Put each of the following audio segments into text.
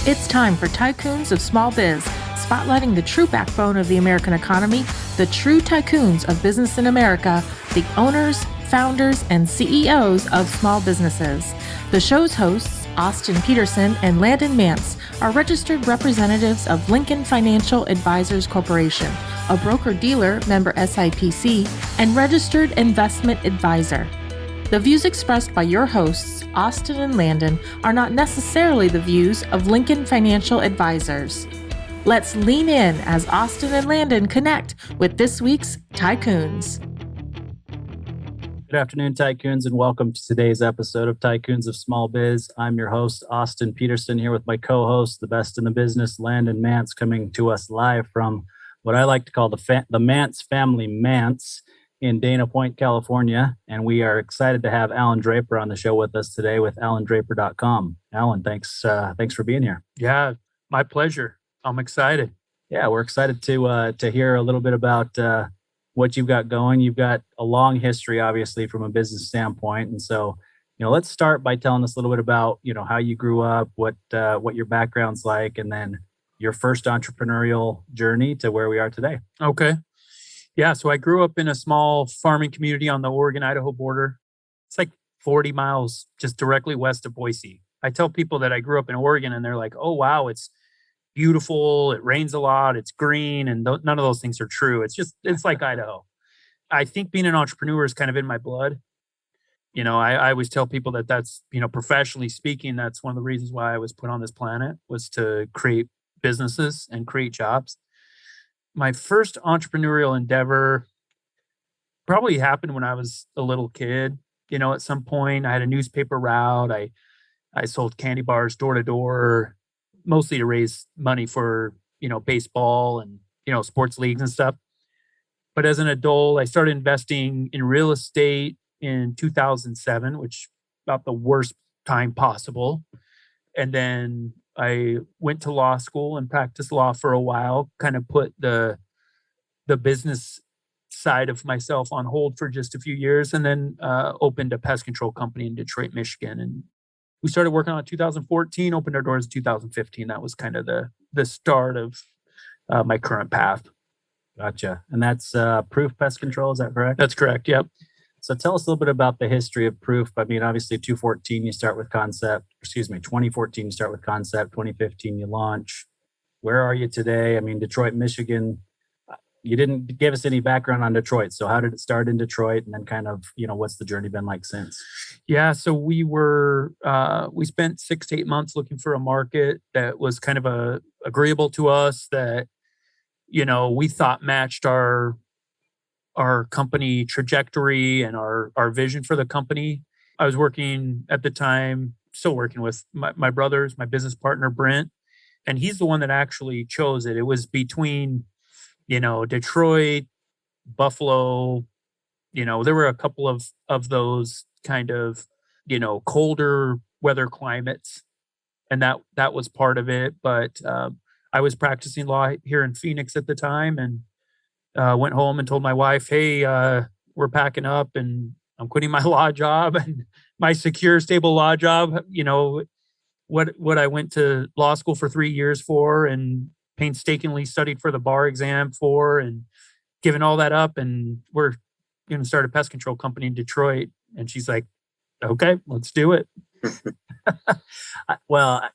It's time for Tycoons of Small Biz, spotlighting the true backbone of the American economy, the true tycoons of business in America, the owners, founders, and CEOs of small businesses. The show's hosts, Austin Peterson and Landon Mance, are registered representatives of Lincoln Financial Advisors Corporation, a broker-dealer member SIPC, and registered investment advisor. The views expressed by your hosts, Austin and Landon, are not necessarily the views of Lincoln Financial Advisors. Let's lean in as Austin and Landon connect with this week's Tycoons. Good afternoon, Tycoons, and welcome to today's episode of Tycoons of Small Biz. I'm your host, Austin Peterson, here with my co-host, the best in the business, Landon Mance, coming to us live from what I like to call the Mance family Mance in Dana Point, California. And we are excited to have Allan Draper on the show with us today with allandraper.com. Allan, thanks for being here. Yeah, my pleasure. I'm excited. Yeah, we're excited to hear a little bit about what you've got going. You've got a long history, obviously, from a business standpoint. And so, let's start by telling us a little bit about, how you grew up, what your background's like, and then your first entrepreneurial journey to where we are today. Okay. Yeah, so I grew up in a small farming community on the Oregon-Idaho border. It's like 40 miles just directly west of Boise. I tell people that I grew up in Oregon and they're like, oh, wow, it's beautiful. It rains a lot. It's green. And none of those things are true. It's like Idaho. I think being an entrepreneur is kind of in my blood. I always tell people that's, professionally speaking, that's one of the reasons why I was put on this planet, was to create businesses and create jobs. My first entrepreneurial endeavor probably happened when I was a little kid. At some point I had a newspaper route. I sold candy bars door to door, mostly to raise money for, baseball and, sports leagues and stuff. But as an adult, I started investing in real estate in 2007, which about the worst time possible. And then I went to law school and practiced law for a while, kind of put the business side of myself on hold for just a few years, and then opened a pest control company in Detroit, Michigan. And we started working on it in 2014, opened our doors in 2015. That was kind of the start of my current path. Gotcha. And that's Proof Pest Control, is that correct? That's correct, yep. So tell us a little bit about the history of Proof. I mean, obviously 2014, you start with concept. 2014, you start with concept. 2015, you launch. Where are you today? I mean, Detroit, Michigan. You didn't give us any background on Detroit. So how did it start in Detroit? And then kind of, what's the journey been like since? Yeah, so we spent 6 to 8 months looking for a market that was kind of agreeable to us, that, we thought matched our company trajectory and our vision for the company. I was working at the time, still working with my brothers, my business partner, Brent, and he's the one that actually chose it. It was between, Detroit, Buffalo, there were a couple of those kind of, colder weather climates, and that was part of it. But I was practicing law here in Phoenix at the time, and went home and told my wife, hey, we're packing up and I'm quitting my law job and my secure, stable law job, what I went to law school for 3 years for and painstakingly studied for the bar exam for, and giving all that up. And we're going to start a pest control company in Detroit. And she's like, okay, let's do it. Well,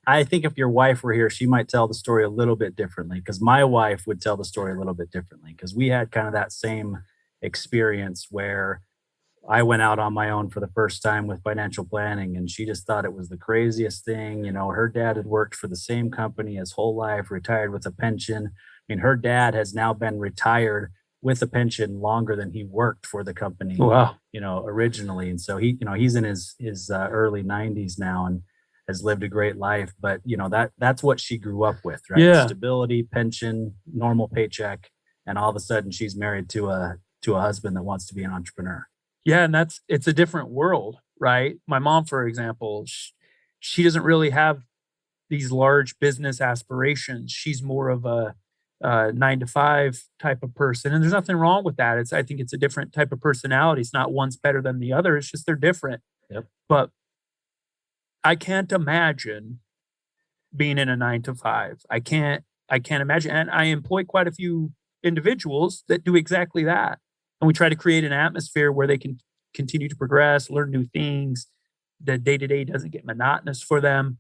I think if your wife were here, she might tell the story a little bit differently, because my wife would tell the story a little bit differently, because we had kind of that same experience where I went out on my own for the first time with financial planning, and she just thought it was the craziest thing. Her dad had worked for the same company his whole life, retired with a pension. I mean, her dad has now been retired with a pension longer than he worked for the company. Wow. Originally. And so he's in his early 90s now and has lived a great life. But that's what she grew up with, right? Yeah. Stability, pension, normal paycheck, and all of a sudden she's married to a husband that wants to be an entrepreneur. Yeah, and it's a different world, right? My mom, for example, she doesn't really have these large business aspirations. She's more of a 9-to-5 type of person, and there's nothing wrong with that. I think it's a different type of personality. It's not one's better than the other. It's just they're different. Yep. But I can't imagine being in a 9 to 5. I can't imagine. And I employ quite a few individuals that do exactly that. And we try to create an atmosphere where they can continue to progress, learn new things. The day-to-day doesn't get monotonous for them.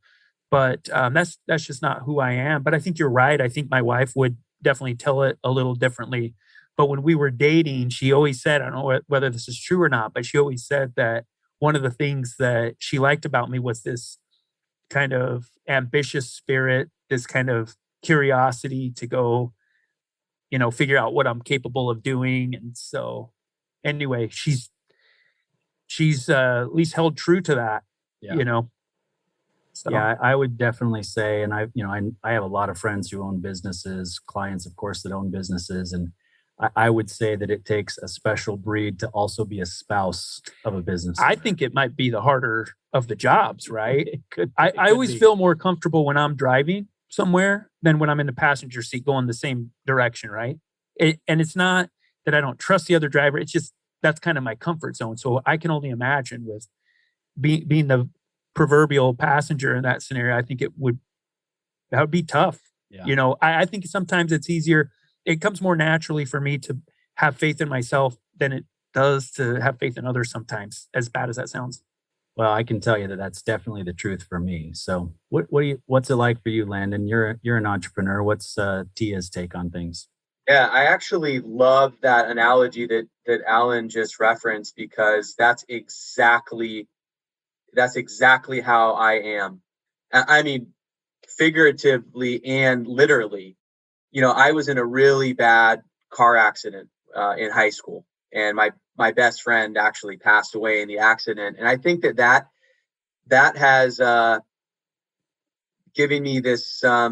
But that's just not who I am. But I think you're right. I think my wife would definitely tell it a little differently. But when we were dating, she always said, I don't know whether this is true or not, but she always said that one of the things that she liked about me was this kind of ambitious spirit, this kind of curiosity to go, figure out what I'm capable of doing. And so anyway, she's at least held true to that, Yeah. So Yeah, I would definitely say, and I have a lot of friends who own businesses, clients, of course, that own businesses, and I would say that it takes a special breed to also be a spouse of a business I owner. think it might be the harder of the jobs, right? It could. I It could always be. feel more comfortable when I'm driving somewhere than when I'm in the passenger seat going the same direction, right? And it's not that I don't trust the other driver. It's just that's kind of my comfort zone. So I can only imagine with being the proverbial passenger in that scenario. I think that would be tough. Yeah. I think sometimes it's easier. It comes more naturally for me to have faith in myself than it does to have faith in others sometimes, as bad as that sounds. Well, I can tell you that that's definitely the truth for me. So, what's it like for you, Landon? You're an entrepreneur. What's Tia's take on things? Yeah, I actually love that analogy that Alan just referenced because that's exactly how I am. I mean, figuratively and literally. I was in a really bad car accident in high school, and my best friend actually passed away in the accident. And I think that has given me this I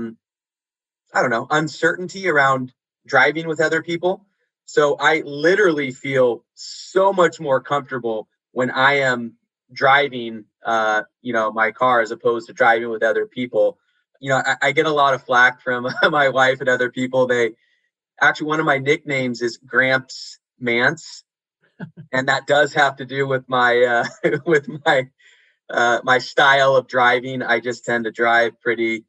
don't know, uncertainty around driving with other people. So I literally feel so much more comfortable when I am driving, my car as opposed to driving with other people. I get a lot of flack from my wife and other people. One of my nicknames is Gramps Mance, and that does have to do with my with my style of driving. I just tend to drive pretty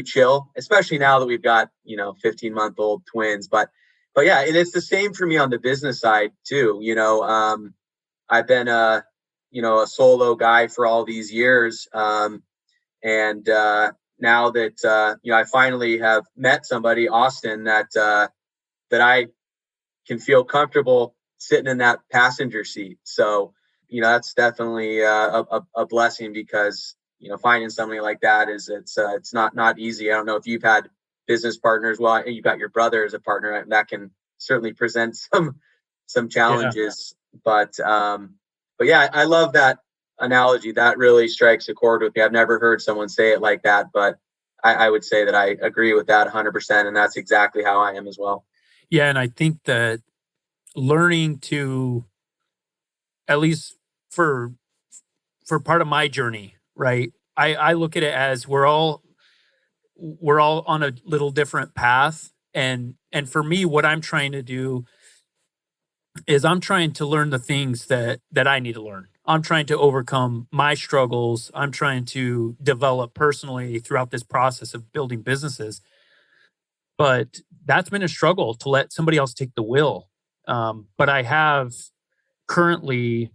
chill, especially now that we've got 15-month-old twins. But yeah, and it's the same for me on the business side too. I've been a solo guy for all these years, and now that I finally have met somebody, Austin, that I can feel comfortable sitting in that passenger seat. So that's definitely a blessing because finding somebody like that it's not easy. I don't know if you've had business partners. Well, you've got your brother as a partner, and that can certainly present some challenges. But yeah, I love that analogy. That really strikes a chord with me. I've never heard someone say it like that, but I would say that I agree with that 100%, and that's exactly how I am as well. Yeah, and I think that learning to, at least for part of my journey, right? I look at it as we're all on a little different path, and for me, what I'm trying to do is I'm trying to learn the things that I need to learn. I'm trying to overcome my struggles. I'm trying to develop personally throughout this process of building businesses. But that's been a struggle to let somebody else take the wheel. But I have currently,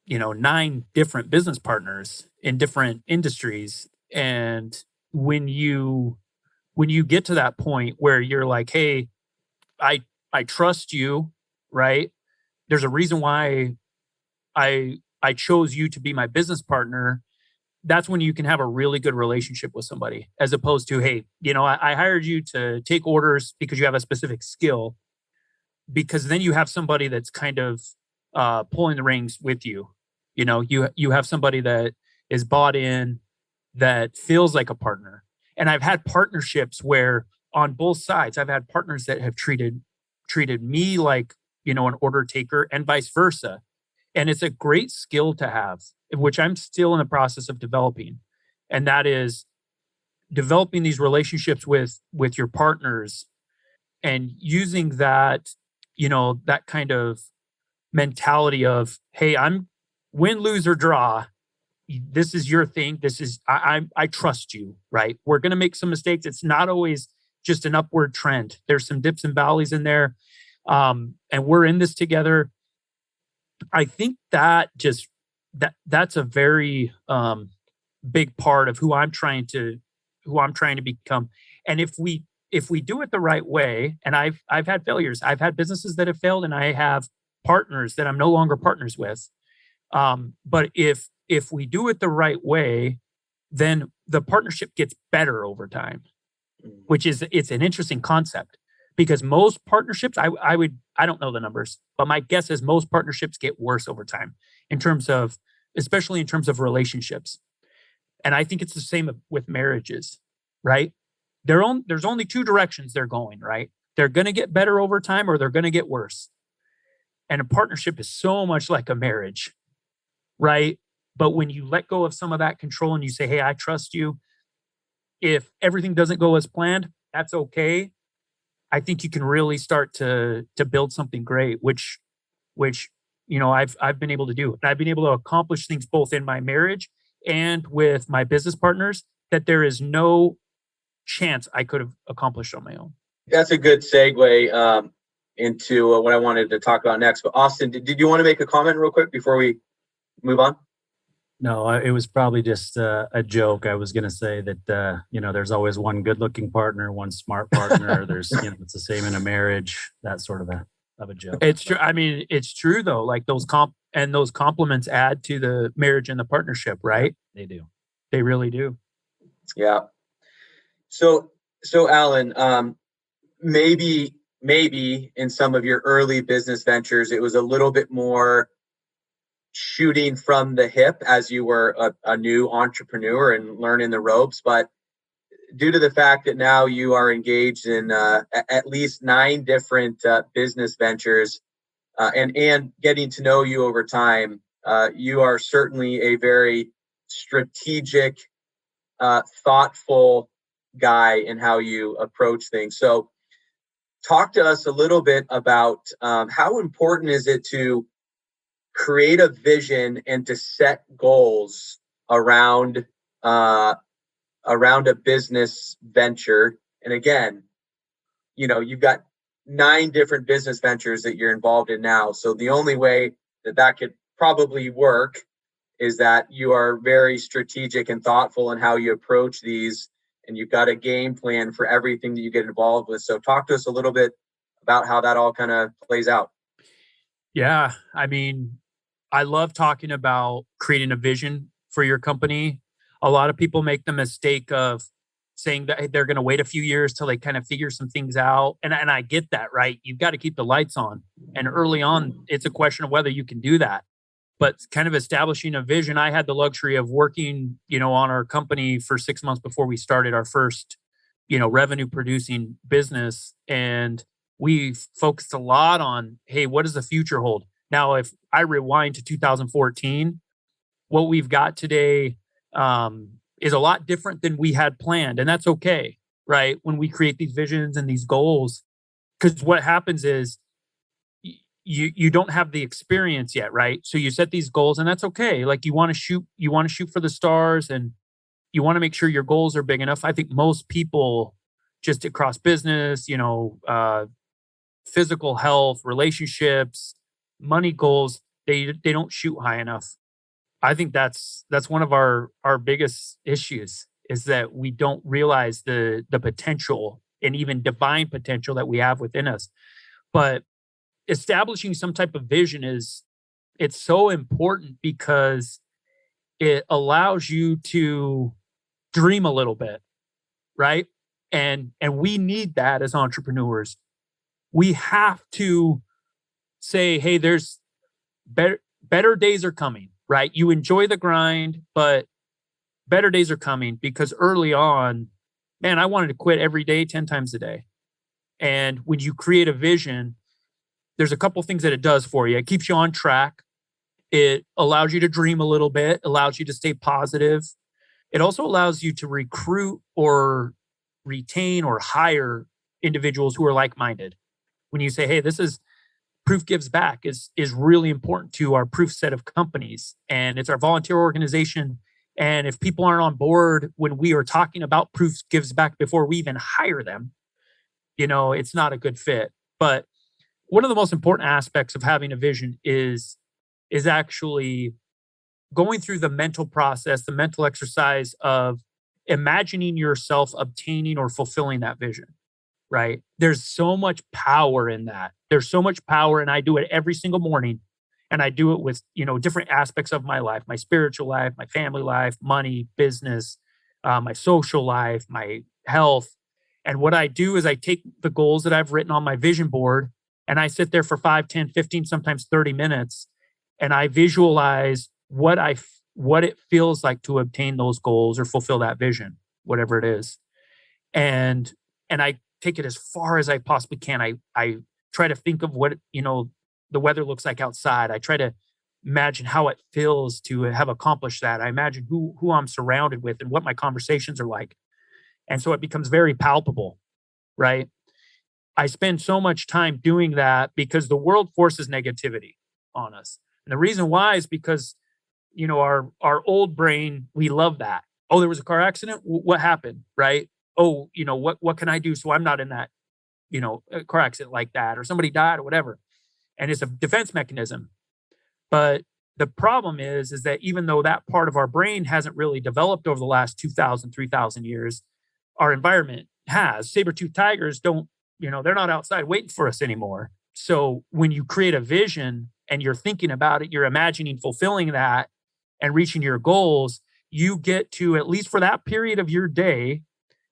9 different business partners in different industries. And when you get to that point where you're like, hey, I trust you, right? There's a reason why I chose you to be my business partner. That's when you can have a really good relationship with somebody, as opposed to, hey, I hired you to take orders because you have a specific skill, because then you have somebody that's kind of pulling the reins with you. You have somebody that is bought in, that feels like a partner. And I've had partnerships where on both sides, I've had partners that have treated me like, an order taker and vice versa. And it's a great skill to have, which I'm still in the process of developing. And that is developing these relationships with your partners and using that, that kind of mentality of, hey, I'm win, lose, or draw. this is your thing. This is, I trust you, right? We're going to make some mistakes. It's not always just an upward trend. There's some dips and valleys in there. And we're in this together. I think that's a very big part of who I'm trying to become. And if we do it the right way, and I've had failures, I've had businesses that have failed, and I have partners that I'm no longer partners with. But if we do it the right way, then the partnership gets better over time, which is, it's an interesting concept, because most partnerships, I don't know the numbers, but my guess is most partnerships get worse over time especially in terms of relationships. And I think it's the same with marriages, right? There's only two directions they're going, right? They're going to get better over time, or they're going to get worse. And a partnership is so much like a marriage, right? But when you let go of some of that control and you say, hey, I trust you. If everything doesn't go as planned, that's okay. I think you can really start to build something great, which I've been able to do. And I've been able to accomplish things both in my marriage and with my business partners that there is no chance I could have accomplished on my own. That's a good segue into what I wanted to talk about next. But Austin, did you want to make a comment real quick before we move on? No, it was probably just a joke. I was going to say that, there's always one good-looking partner, one smart partner. There's, it's the same in a marriage, that sort of a joke. It's true. I mean, it's true though. Like those compliments add to the marriage and the partnership, right? They do. They really do. Yeah. So Allan, maybe in some of your early business ventures, it was a little bit more shooting from the hip as you were a new entrepreneur and learning the ropes. But due to the fact that now you are engaged in at least 9 different business ventures and getting to know you over time, you are certainly a very strategic, thoughtful guy in how you approach things. So talk to us a little bit about how important is it to create a vision and to set goals around a business venture. And again, you've got 9 different business ventures that you're involved in now. So the only way that could probably work is that you are very strategic and thoughtful in how you approach these, and you've got a game plan for everything that you get involved with. So talk to us a little bit about how that all kind of plays out. Yeah. I mean, I love talking about creating a vision for your company. A lot of people make the mistake of saying that they're going to wait a few years till they kind of figure some things out. And I get that, right? You've got to keep the lights on. And early on, it's a question of whether you can do that. But kind of establishing a vision, I had the luxury of working, on our company for 6 months before we started our first, revenue producing business. And we focused a lot on, hey, what does the future hold? Now, if I rewind to 2014, what we've got today is a lot different than we had planned. And that's okay, right? When we create these visions and these goals, because what happens is you don't have the experience yet, right? So you set these goals, and that's okay. Like you want to shoot for the stars, and you want to make sure your goals are big enough. I think most people just across business, physical health, relationships, money goals, they don't shoot high enough. I think that's one of our biggest issues, is that we don't realize the potential and even divine potential that we have within us. But establishing some type of vision it's so important, because it allows you to dream a little bit, right? And we need that as entrepreneurs. We have to say, hey, there's better days are coming, right? You enjoy the grind, but better days are coming, because early on, man, I wanted to quit every day, 10 times a day. And when you create a vision, there's a couple things that it does for you. It keeps you on track. It allows you to dream a little bit, allows you to stay positive. It also allows you to recruit or retain or hire individuals who are like-minded. When you say, hey, this is Proof Gives Back is really important to our Proof set of companies, and it's our volunteer organization. And if people aren't on board when we are talking about Proof Gives Back before we even hire them, it's not a good fit. But one of the most important aspects of having a vision is actually going through the mental process, the mental exercise of imagining yourself obtaining or fulfilling that vision, right? There's so much power in that. There's so much power, and I do it every single morning. And I do it with, different aspects of my life, my spiritual life, my family life, money, business, my social life, my health. And what I do is I take the goals that I've written on my vision board and I sit there for 5, 10, 15, sometimes 30 minutes. And I visualize what it feels like to obtain those goals or fulfill that vision, whatever it is. And I take it as far as I possibly can. I try to think of what, the weather looks like outside. I try to imagine how it feels to have accomplished that. I imagine who I'm surrounded with and what my conversations are like. And so it becomes very palpable, right? I spend so much time doing that because the world forces negativity on us. And the reason why is because, our old brain, we love that. Oh, there was a car accident. What happened? Right? Oh, what can I do so I'm not in that, a car accident like that, or somebody died or whatever. And it's a defense mechanism. But the problem is that even though that part of our brain hasn't really developed over the last 2,000, 3,000 years, our environment has. Saber-toothed tigers don't, they're not outside waiting for us anymore. So when you create a vision and you're thinking about it, you're imagining fulfilling that and reaching your goals, you get to, at least for that period of your day,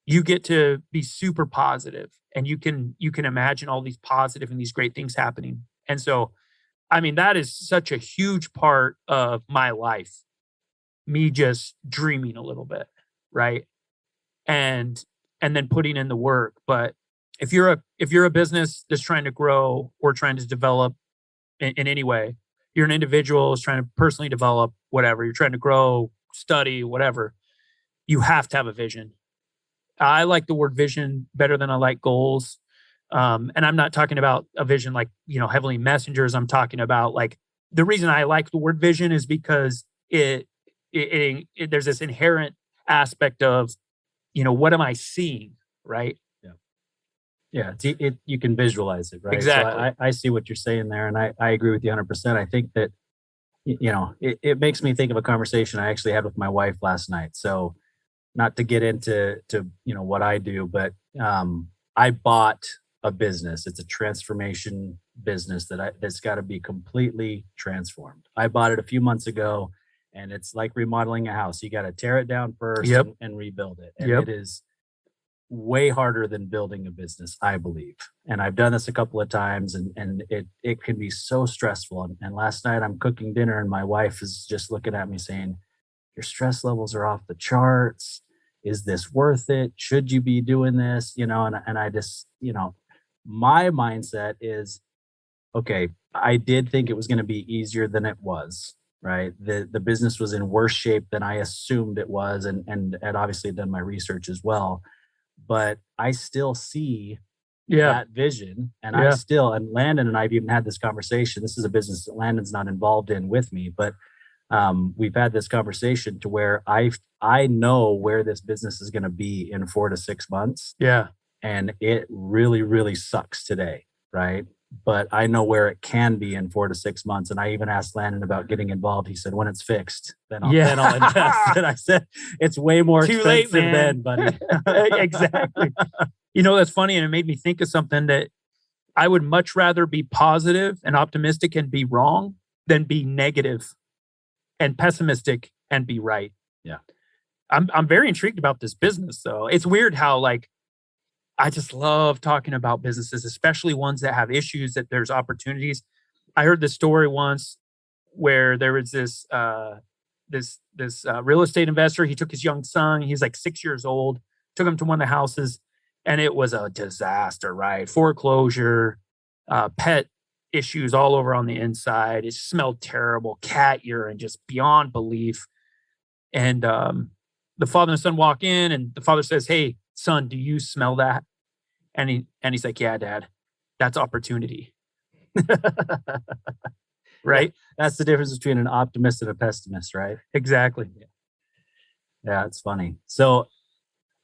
you get to be super positive, and you can imagine all these positive and these great things happening. And so, that is such a huge part of my life, me just dreaming a little bit, right? And then putting in the work. But if you're a business that's trying to grow or trying to develop in any way, you're an individual who's trying to personally develop, whatever, you're trying to grow, study, whatever, you have to have a vision. I like the word vision better than I like goals. And I'm not talking about a vision like, heavenly messengers. I'm talking about, like, the reason I like the word vision is because it there's this inherent aspect of, what am I seeing? Right. Yeah. You can visualize it, right? Exactly. So I see what you're saying there. And I agree with you 100%. I think that, it makes me think of a conversation I actually had with my wife last night. So not to get into what I do, but I bought a business. It's a transformation business that's got to be completely transformed. I bought it a few months ago, and it's like remodeling a house. You got to tear it down first and rebuild it. And it is way harder than building a business, I believe. And I've done this a couple of times, and it can be so stressful. And last night I'm cooking dinner, and my wife is just looking at me saying, "Your stress levels are off the charts. Is this worth it? Should you be doing this?" And I just, my mindset is, okay, I did think it was going to be easier than it was, right? The business was in worse shape than I assumed it was, and had obviously done my research as well. But I still see that vision, and and Landon and I've even had this conversation. This is a business that Landon's not involved in with me, but we've had this conversation to where I know where this business is going to be in 4 to 6 months. Yeah. And it really, really sucks today, right? But I know where it can be in 4 to 6 months. And I even asked Landon about getting involved. He said, when it's fixed, then I'll invest. And I said, it's way more Too expensive late, man. then, buddy. Exactly. That's funny. And it made me think of something, that I would much rather be positive and optimistic and be wrong than be negative and pessimistic and be right. Yeah. I'm very intrigued about this business, though. It's weird how, like, I just love talking about businesses, especially ones that have issues, that there's opportunities. I heard this story once where there was this real estate investor. He took his young son. He's like 6 years old, took him to one of the houses, and it was a disaster, right? Foreclosure, pet issues all over on the inside. It smelled terrible, cat urine, just beyond belief. And the father and son walk in, and the father says, "Hey, son, do you smell that?" And he's like, "Yeah, Dad, that's opportunity." Right? That's the difference between an optimist and a pessimist, right? Exactly. Yeah, it's funny. So,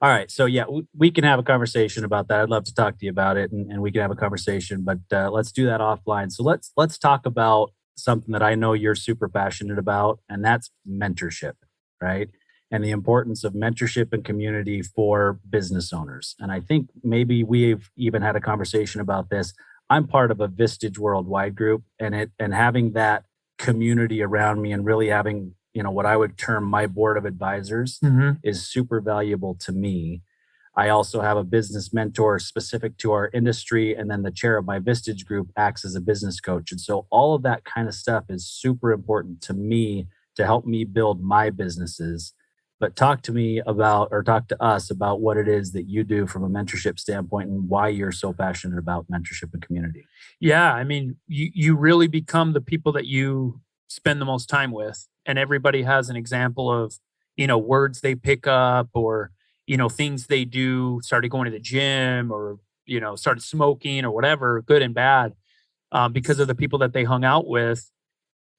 all right. So, yeah, we can have a conversation about that. I'd love to talk to you about it, and we can have a conversation, but let's do that offline. So let's talk about something that I know you're super passionate about, and that's mentorship, right? And the importance of mentorship and community for business owners. And I think maybe we've even had a conversation about this. I'm part of a Vistage Worldwide group, and having that community around me and really having, what I would term my board of advisors Mm-hmm. is super valuable to me. I also have a business mentor specific to our industry, and then the chair of my Vistage group acts as a business coach. And so all of that kind of stuff is super important to me to help me build my businesses. But talk to us about what it is that you do from a mentorship standpoint and why you're so passionate about mentorship and community. Yeah. I mean, you really become the people that you spend the most time with. And everybody has an example of, words they pick up or, things they do, started going to the gym or, started smoking or whatever, good and bad, because of the people that they hung out with,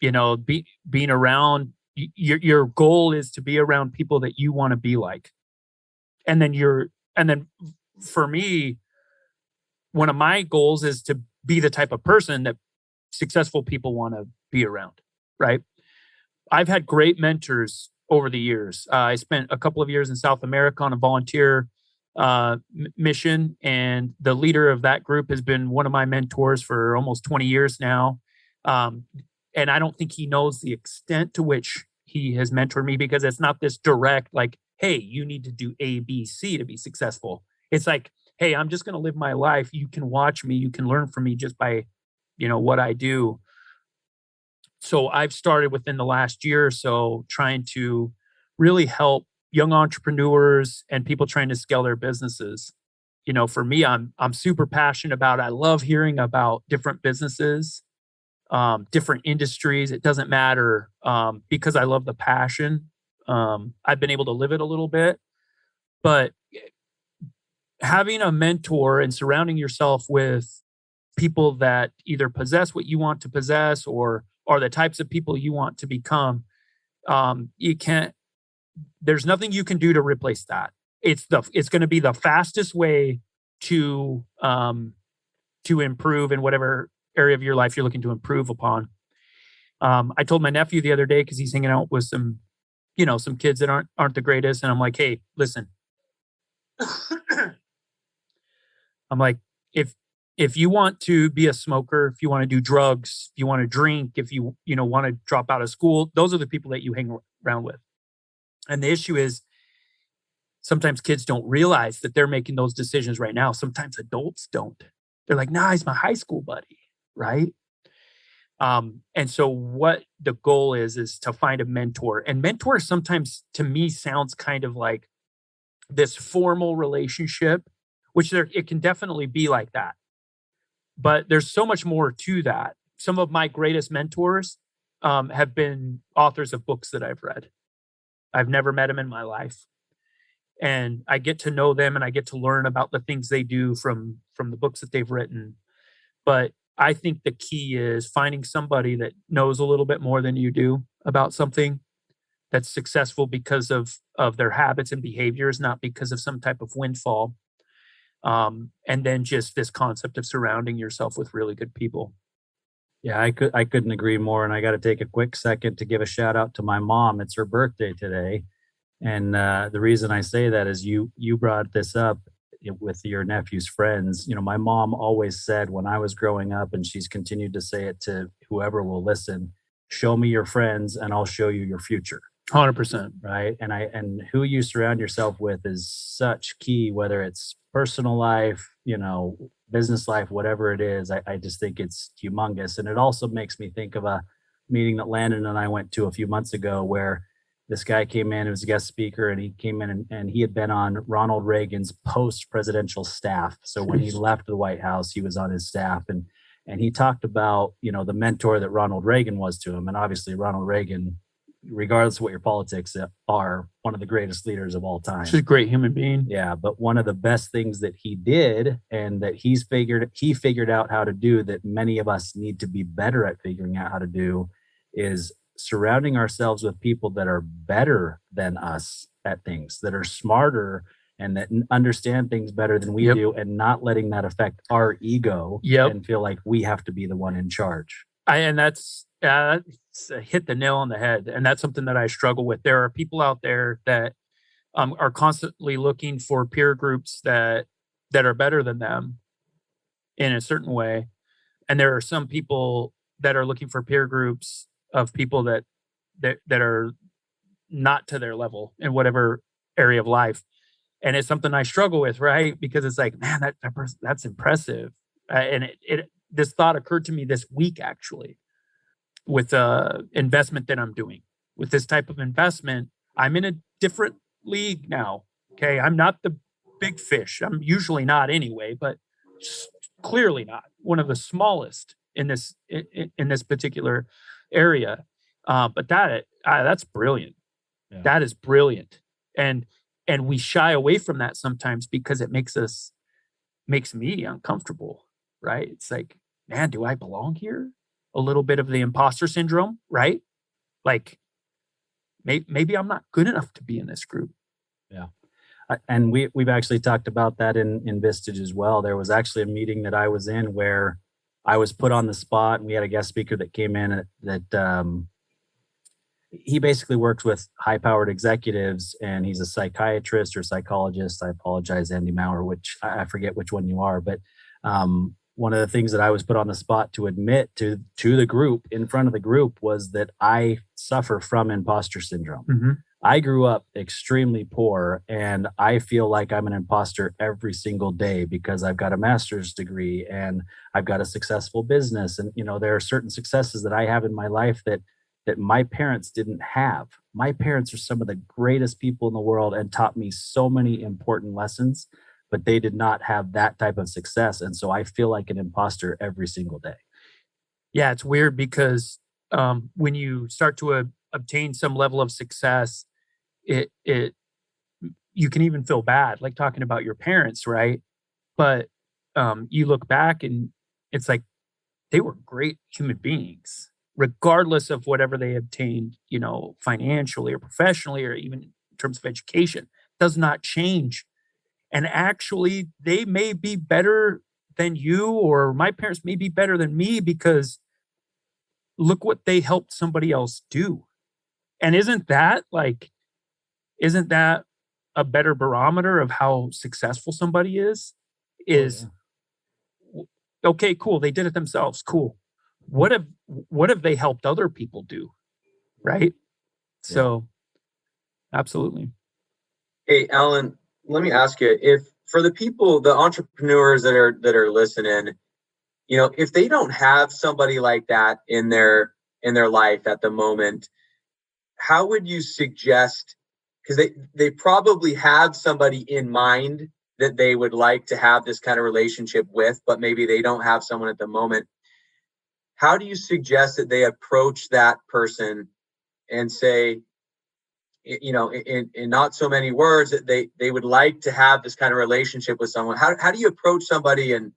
being around. Your goal is to be around people that you want to be like. And then for me, one of my goals is to be the type of person that successful people want to be around. Right. I've had great mentors over the years. I spent a couple of years in South America on a volunteer mission, and the leader of that group has been one of my mentors for almost 20 years now. And I don't think he knows the extent to which he has mentored me, because it's not this direct, like, hey, you need to do A, B, C to be successful. It's like, hey, I'm just going to live my life. You can watch me. You can learn from me just by, what I do. So I've started within the last year or so trying to really help young entrepreneurs and people trying to scale their businesses. For me, I'm super passionate about it. I love hearing about different businesses, different industries. It doesn't matter, because I love the passion. I've been able to live it a little bit, but having a mentor and surrounding yourself with people that either possess what you want to possess or are the types of people you want to become, there's nothing you can do to replace that. It's going to be the fastest way to improve in whatever area of your life you're looking to improve upon. I told my nephew the other day, because he's hanging out with some kids that aren't the greatest, and I'm like, hey, listen. I'm like, if you want to be a smoker, if you want to do drugs, if you want to drink, if you want to drop out of school, those are the people that you hang around with. And the issue is sometimes kids don't realize that they're making those decisions right now. Sometimes adults don't. They're like, nah, he's my high school buddy, right? And so what the goal is to find a mentor. And mentor sometimes to me sounds kind of like this formal relationship, which it can definitely be like that. But there's so much more to that. Some of my greatest mentors have been authors of books that I've read. I've never met them in my life. And I get to know them and I get to learn about the things they do from the books that they've written. But I think the key is finding somebody that knows a little bit more than you do about something, that's successful because of their habits and behaviors, not because of some type of windfall. And then just this concept of surrounding yourself with really good people. Yeah, I couldn't agree more. And I got to take a quick second to give a shout out to my mom. It's her birthday today. And the reason I say that is you brought this up with your nephew's friends. My mom always said when I was growing up, and she's continued to say it to whoever will listen, show me your friends and I'll show you your future. 100%. Right. And who you surround yourself with is such key, whether it's personal life, business life, whatever it is. I just think it's humongous. And it also makes me think of a meeting that Landon and I went to a few months ago where this guy came in, he was a guest speaker, and he came in and he had been on Ronald Reagan's post-presidential staff. So when he left the White House, he was on his staff. And he talked about, the mentor that Ronald Reagan was to him. And obviously Ronald Reagan regardless of what your politics are, one of the greatest leaders of all time. She's a great human being. Yeah, but one of the best things that he did, and that he figured out how to do, that many of us need to be better at figuring out how to do, is surrounding ourselves with people that are better than us at things, that are smarter and that understand things better than we do, and not letting that affect our ego and feel like we have to be the one in charge. And that's hit the nail on the head. And that's something that I struggle with. There are people out there that are constantly looking for peer groups that are better than them in a certain way. And there are some people that are looking for peer groups of people that are not to their level in whatever area of life. And it's something I struggle with, right? Because it's like, man, that person, that's impressive. And this thought occurred to me this week, actually, with investment that I'm doing. With this type of investment, I'm in a different league now. Okay, I'm not the big fish. I'm usually not anyway, but clearly not one of the smallest in this particular area. But that's brilliant. Yeah. That is brilliant, and we shy away from that sometimes because it makes me uncomfortable. Right? It's like, man, do I belong here? A little bit of the imposter syndrome, right? Like, maybe I'm not good enough to be in this group. Yeah. And we've actually talked about that in Vistage as well. There was actually a meeting that I was in where I was put on the spot, and we had a guest speaker that came in that he basically works with high-powered executives, and he's a psychiatrist or psychologist. I apologize, Andy Maurer, which I forget which one you are, but one of the things that I was put on the spot to admit to the group, in front of the group, was that I suffer from imposter syndrome. Mm-hmm. I grew up extremely poor, and I feel like I'm an imposter every single day because I've got a master's degree and I've got a successful business. And, there are certain successes that I have in my life that my parents didn't have. My parents are some of the greatest people in the world and taught me so many important lessons, but they did not have that type of success. And so I feel like an imposter every single day. Yeah, it's weird because when you start to obtain some level of success, you can even feel bad, like talking about your parents, right? But you look back and it's like they were great human beings, regardless of whatever they obtained, financially or professionally, or even in terms of education. Does not change. And actually, they may be better than you, or my parents may be better than me, because look what they helped somebody else do. And isn't that a better barometer of how successful somebody is? Okay, cool, they did it themselves. Cool. What have they helped other people do? Right? Yeah. So absolutely. Hey, Allan, let me ask you, if for the people, the entrepreneurs that are listening, if they don't have somebody like that in their life at the moment, how would you suggest, because they probably have somebody in mind that they would like to have this kind of relationship with, but maybe they don't have someone at the moment. How do you suggest that they approach that person and say, in not so many words, that they would like to have this kind of relationship with someone? How do you approach somebody and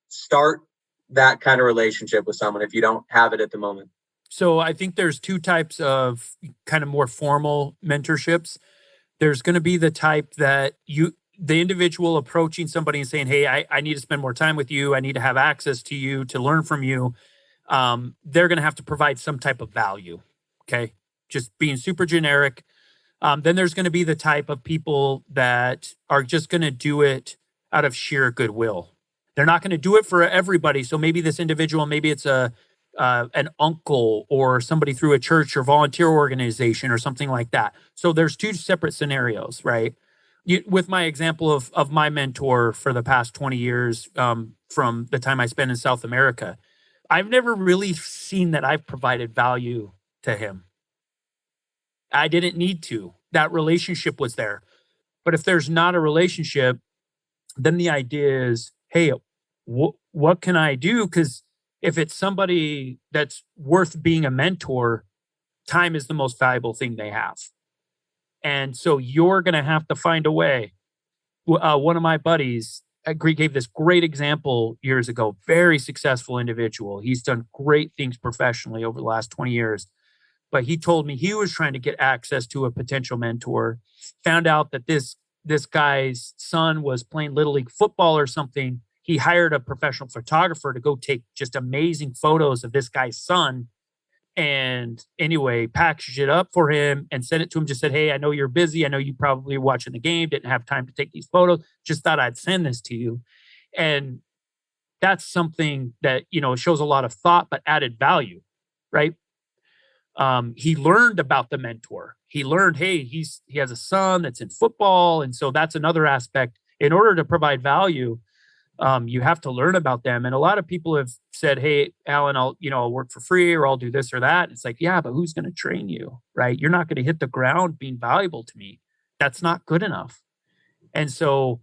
start that kind of relationship with someone if you don't have it at the moment? So I think there's two types of kind of more formal mentorships. There's going to be the type that the individual approaching somebody and saying, hey, I need to spend more time with you. I need to have access to you, to learn from you. They're going to have to provide some type of value. Okay. Just being super generic. Then there's going to be the type of people that are just going to do it out of sheer goodwill. They're not going to do it for everybody. So maybe this individual, maybe it's an uncle or somebody through a church or volunteer organization or something like that. So there's two separate scenarios, right? With my example of my mentor for the past 20 years, from the time I spent in South America, I've never really seen that I've provided value to him. I didn't need to. That relationship was there. But if there's not a relationship, then the idea is, hey, what can I do? Because if it's somebody that's worth being a mentor, time is the most valuable thing they have. And so you're going to have to find a way. One of my buddies gave this great example years ago, very successful individual. He's done great things professionally over the last 20 years. But he told me he was trying to get access to a potential mentor, found out that this guy's son was playing Little League football or something. He hired a professional photographer to go take just amazing photos of this guy's son. And anyway, packaged it up for him and sent it to him. Just said, hey, I know you're busy. I know you probably watching the game, didn't have time to take these photos. Just thought I'd send this to you. And that's something that, shows a lot of thought, but added value, right? He learned about the mentor. He learned, hey, he has a son that's in football. And so that's another aspect. In order to provide value, you have to learn about them. And a lot of people have said, hey, Allan, I'll work for free or I'll do this or that. It's like, yeah, but who's going to train you, right? You're not going to hit the ground being valuable to me. That's not good enough. And so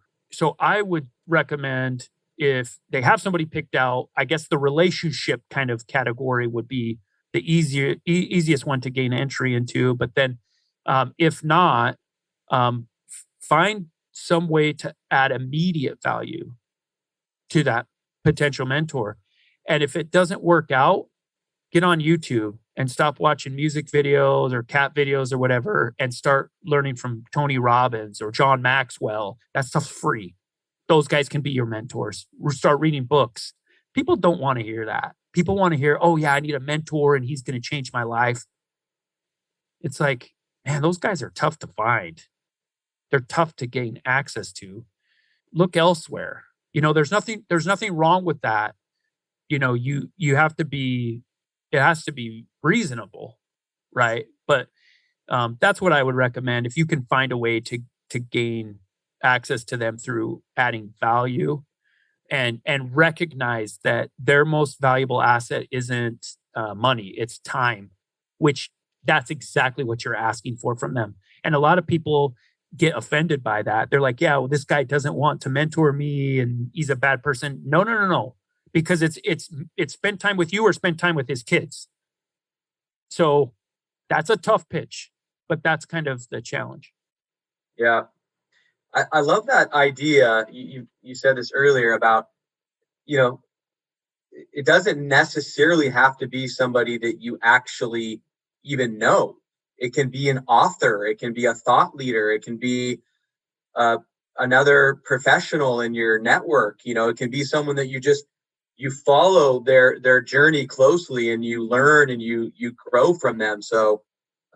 I would recommend, if they have somebody picked out, I guess the relationship kind of category would be the easiest one to gain entry into. But then if not, find some way to add immediate value to that potential mentor. And if it doesn't work out, get on YouTube and stop watching music videos or cat videos or whatever and start learning from Tony Robbins or John Maxwell. That stuff's free. Those guys can be your mentors. Start reading books. People don't want to hear that. People want to hear, oh yeah, I need a mentor and he's going to change my life. It's like, man, those guys are tough to find. They're tough to gain access to. Look elsewhere. There's nothing wrong with that. You have to be, it has to be reasonable, right? But that's what I would recommend. If you can find a way to gain access to them through adding value and recognize that their most valuable asset isn't money, it's time, which that's exactly what you're asking for from them. And a lot of people get offended by that. They're like, yeah, well, this guy doesn't want to mentor me and he's a bad person. No. Because it's spend time with you or spend time with his kids. So that's a tough pitch, but that's kind of the challenge. Yeah. I love that idea. You said this earlier about, it doesn't necessarily have to be somebody that you actually even know. It can be an author. It can be a thought leader. It can be another professional in your network. It can be someone that you follow their journey closely and you learn and you grow from them. So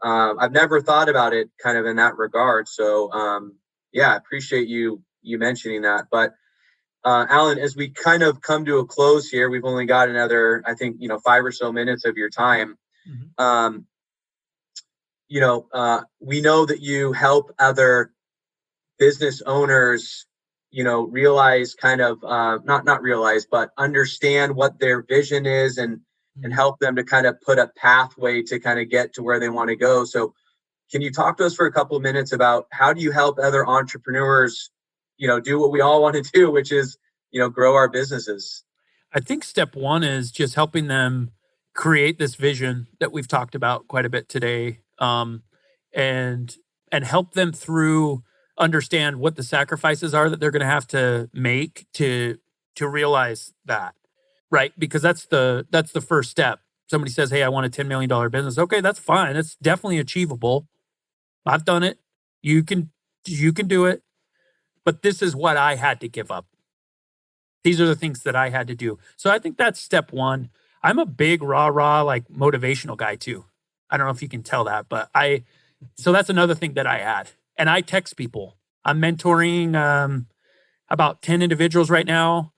I've never thought about it kind of in that regard. So I appreciate you mentioning that. But Allan, as we kind of come to a close here, we've only got another, I think, 5 or so minutes of your time. Mm-hmm. We know that you help other business owners, realize kind of, not realize, but understand what their vision is and help them to kind of put a pathway to kind of get to where they want to go. So can you talk to us for a couple of minutes about how do you help other entrepreneurs, do what we all want to do, which is, grow our businesses? I think step one is just helping them create this vision that we've talked about quite a bit today, and help them through understand what the sacrifices are that they're going to have to make to realize that, right? Because that's the first step. Somebody says, hey, I want a $10 million business. Okay, that's fine. It's definitely achievable. I've done it. You can do it. But this is what I had to give up. These are the things that I had to do. So I think that's step one. I'm a big rah-rah, like motivational guy too. I don't know if you can tell that, but so that's another thing that I add. And I text people. I'm mentoring about 10 individuals right now.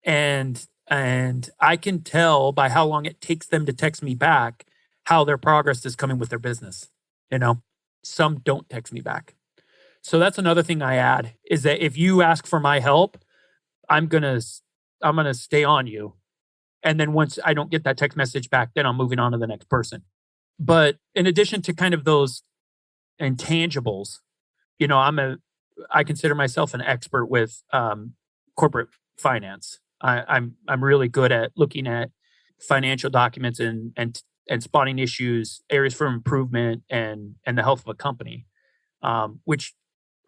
And I can tell by how long it takes them to text me back how their progress is coming with their business. Some don't text me back. So that's another thing I add, is that if you ask for my help, I'm gonna stay on you. And then once I don't get that text message back, then I'm moving on to the next person. But in addition to kind of those intangibles, I consider myself an expert with corporate finance. I'm really good at looking at financial documents and spotting issues, areas for improvement, and the health of a company, which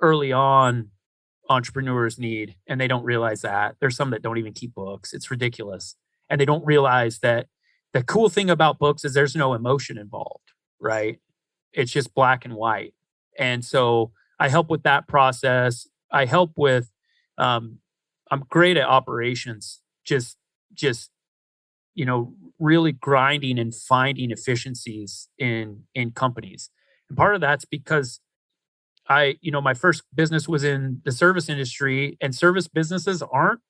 early on entrepreneurs need, and they don't realize that. There's some that don't even keep books. It's ridiculous. And they don't realize that the cool thing about books is there's no emotion involved, right? It's just black and white. And so I help with that process. I help with, I'm great at operations, just, really grinding and finding efficiencies in companies. And part of that's because my first business was in the service industry, and service businesses aren't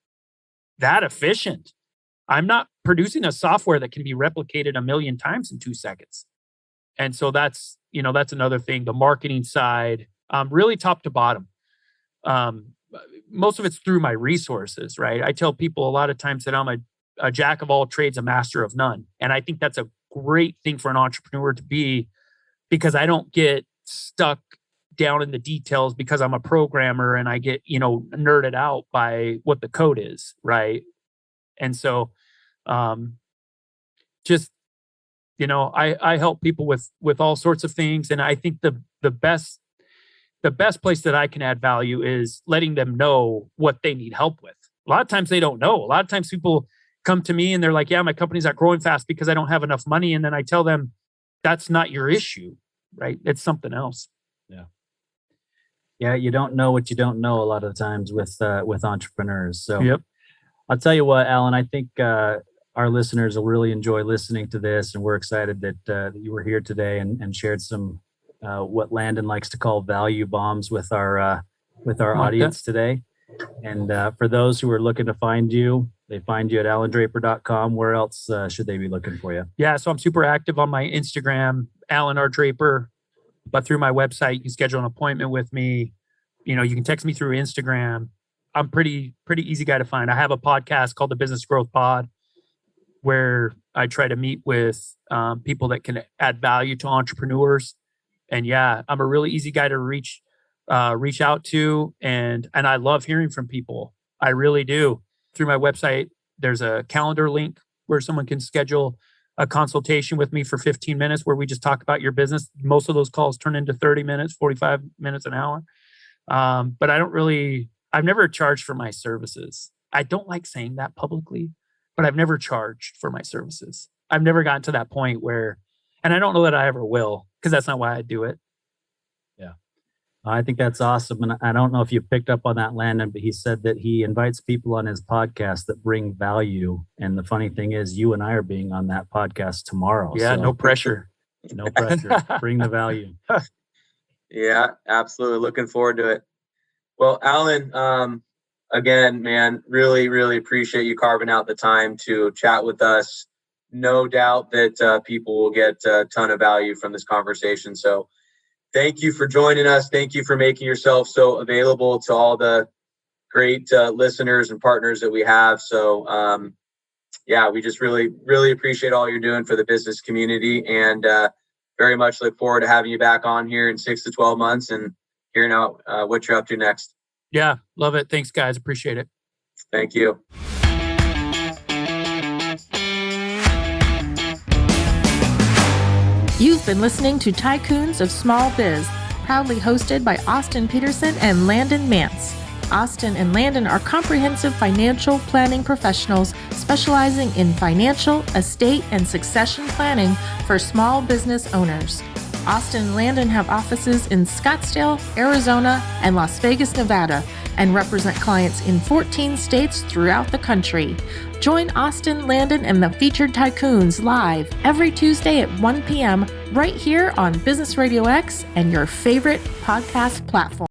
that efficient. I'm not producing a software that can be replicated a million times in 2 seconds. And so that's another thing, the marketing side, really top to bottom. Most of it's through my resources, right? I tell people a lot of times that I'm a jack of all trades, a master of none. And I think that's a great thing for an entrepreneur to be, because I don't get stuck down in the details because I'm a programmer and I get, nerded out by what the code is, right? And so I help people with all sorts of things. And I think the best place that I can add value is letting them know what they need help with. A lot of times they don't know. A lot of times people come to me and they're like, yeah, my company's not growing fast because I don't have enough money. And then I tell them, that's not your issue, right? It's something else. Yeah. Yeah, you don't know what you don't know a lot of times with entrepreneurs. So yep. I'll tell you what, Allan, I think our listeners will really enjoy listening to this, and we're excited that you were here today and shared some what Landon likes to call value bombs with our audience today. And for those who are looking to find you, they find you at allandraper.com. Where else should they be looking for you? Yeah, so I'm super active on my Instagram, Allan R. Draper. But through my website, you can schedule an appointment with me. You can text me through Instagram. I'm pretty easy guy to find. I have a podcast called the Business Growth Pod, where I try to meet with people that can add value to entrepreneurs. And yeah, I'm a really easy guy to reach out to. And I love hearing from people. I really do. Through my website, there's a calendar link where someone can schedule a consultation with me for 15 minutes where we just talk about your business. Most of those calls turn into 30 minutes, 45 minutes, an hour. But I've never charged for my services. I don't like saying that publicly, but I've never charged for my services. I've never gotten to that point where, and I don't know that I ever will, because that's not why I do it. Yeah. I think that's awesome. And I don't know if you picked up on that, Landon, but he said that he invites people on his podcast that bring value. And the funny thing is, you and I are being on that podcast tomorrow. Yeah, so no pressure. No pressure. Bring the value. Yeah, absolutely. Looking forward to it. Well, Allan, again, man, really, really appreciate you carving out the time to chat with us. No doubt that people will get a ton of value from this conversation. So thank you for joining us. Thank you for making yourself so available to all the great listeners and partners that we have. So, we just really, really appreciate all you're doing for the business community, and very much look forward to having you back on here in 6 to 12 months and hearing out what you're up to next. Yeah, love it. Thanks, guys. Appreciate it. Thank you. You've been listening to Tycoons of Small Biz, proudly hosted by Austin Peterson and Landon Mance. Austin and Landon are comprehensive financial planning professionals specializing in financial, estate, and succession planning for small business owners. Austin and Landon have offices in Scottsdale, Arizona, and Las Vegas, Nevada, and represent clients in 14 states throughout the country. Join Austin, Landon, and the featured Tycoons live every Tuesday at 1 p.m. right here on Business RadioX and your favorite podcast platform.